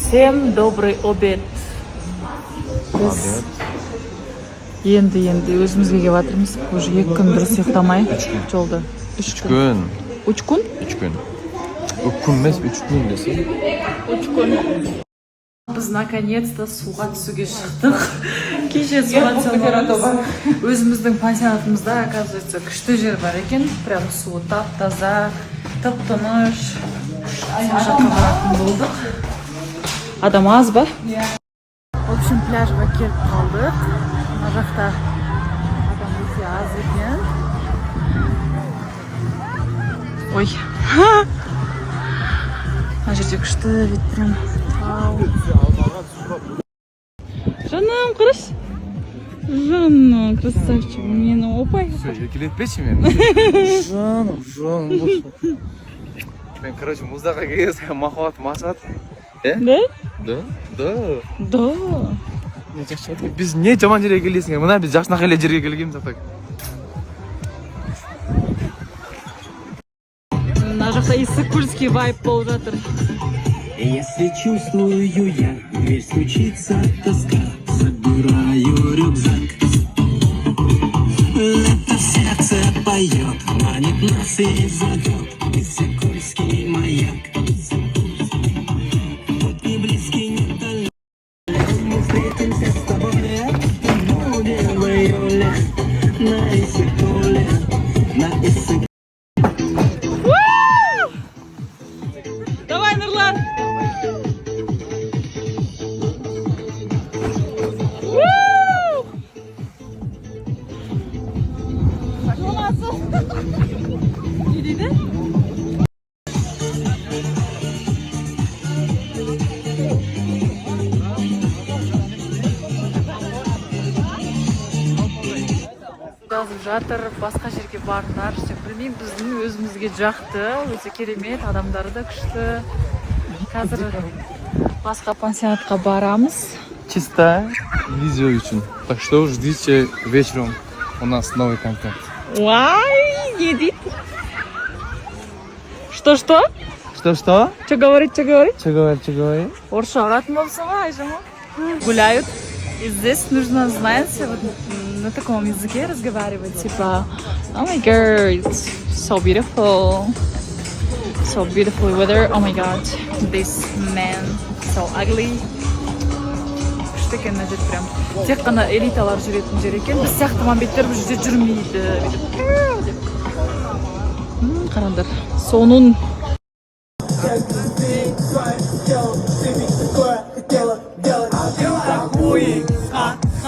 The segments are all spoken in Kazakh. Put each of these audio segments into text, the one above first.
Всем добрый обед. Енді өзімізге келіп жатырмыз. Уже 2 күн дұрыс ұйықтамай жолда. 3 күн. 3 күн? 3 күн. 2 күн емес, 3 күн десе. 3 күн. Біз наконец-то суға түсуге шықтық. Кеше суға түсеміз. Өзіміздің пансионатымызда, оказывается, күшті жер бар екен. Прям суы тап-таза, тып-тыныш. Сол жаққа баратын болдық. Адам аз ба? В общем, пляжға келіп қалдық. Мына жақта адам өте аз екен. Ой. Мына жерде күшті вид прям. Жаным, қараш. Жаным, красавчик. Мені опай. Все, еркелетпеші мені. Жаным. Мен, короче, мұздаға келген махаббат мақсат. Да? Да. Біз не жаман жерге келесің? Мына біз жақсы нақайлы жерге келгенбіз ақтақ. Мына жақта иссык-кульский вайб болып жатыр. Если чувствую я, дверь стучится тоска, забираю рюкзак. Это сердце поет, манит нас и зовет, иссык-кульский маяк. Вот не близкий, не далек, мы встретимся с тобой, будем в июле, на Иссык-Куле, на Иссык. Давай, Нурлан! Не дейді? Жазып жатыр, басқа жерге барыңдар. Білмеймін, біздің өзімізге жақты, өте керемет, адамдары да күшті. Қазір басқа пансионатқа барамыз. Чисто видео үшін. Так что ждите вечером у нас новый контент. Уай, не дейді? Что? Что? Что говорит? Что говорит? Орысша ұратын болса ма, Айжама? Гуляют. И здесь нужно, знаете, вот на таком языке разговаривать, типа, oh my god, it's so beautiful weather, oh my god, this man so ugly. Күшті екен мына жер прям. Тек қана элиталар жүретін жер екен. Біз сияқты мамбеттер бұл жерде жүрмейді. Қараңдар, соның.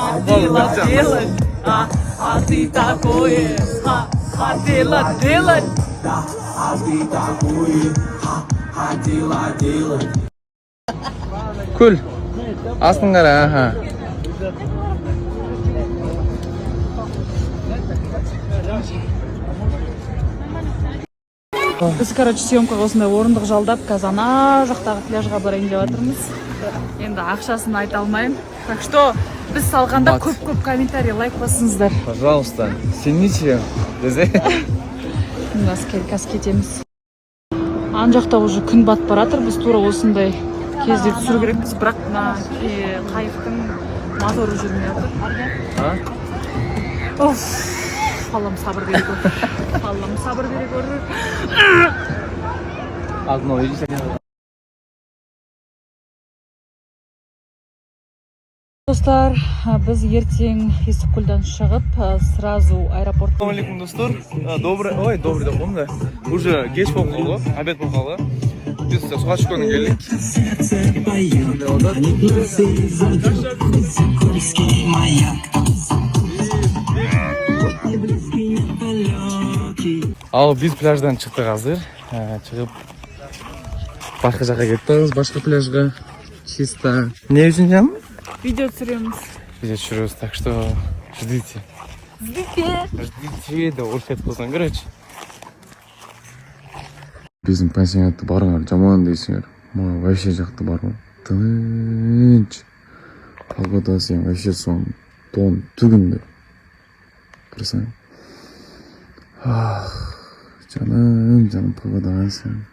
Хотела делать, а ты такое, хотела делать. А ты такое, хотела делать. Кул. Астын қара, аха. Біз, короче, съемкаға осындай орындық жалдап, қазір ана жақтағы пляжға барайын деп жатырмыз. Енді ақшасын айта алмаймын. Так что біз салғанда көп комментарий, лайк басыңыздар. Пожалуйста, сените. Қазір кетеміз. Ан жақта уже күн батып баратыр. Біз тура осындай кезде түсіру керекпіз, бірақ қайықтың моторы жүрмей жатыр. Аллам сабыр бере көр. Алдын ой дейсің. Достар, біз ертең Иссык-Кульдан шығып, сразу аэропорт. Ассалаmu алейкум, достар. Добрый да помню. Уже кеш болып қалды, обед болып қалды. Biz suğa çıkıyoruz geldik. Ал biz pляждан çıktık hazır. Çıkıp başka жаққа kеттік, başka pляжға. Чисто. Не үшін canım? Видео түсіреміз. Видео түсіреміз, так что ждите. Ждите, да орыс айтып қойсаң, короче. Біздің пансионатты барыңар, жаман дейсіңер. Маған вообще жақты барма. Тыныч. Погода сен вообще сон тон түгінді. Көрсең. Жаным, погода сен.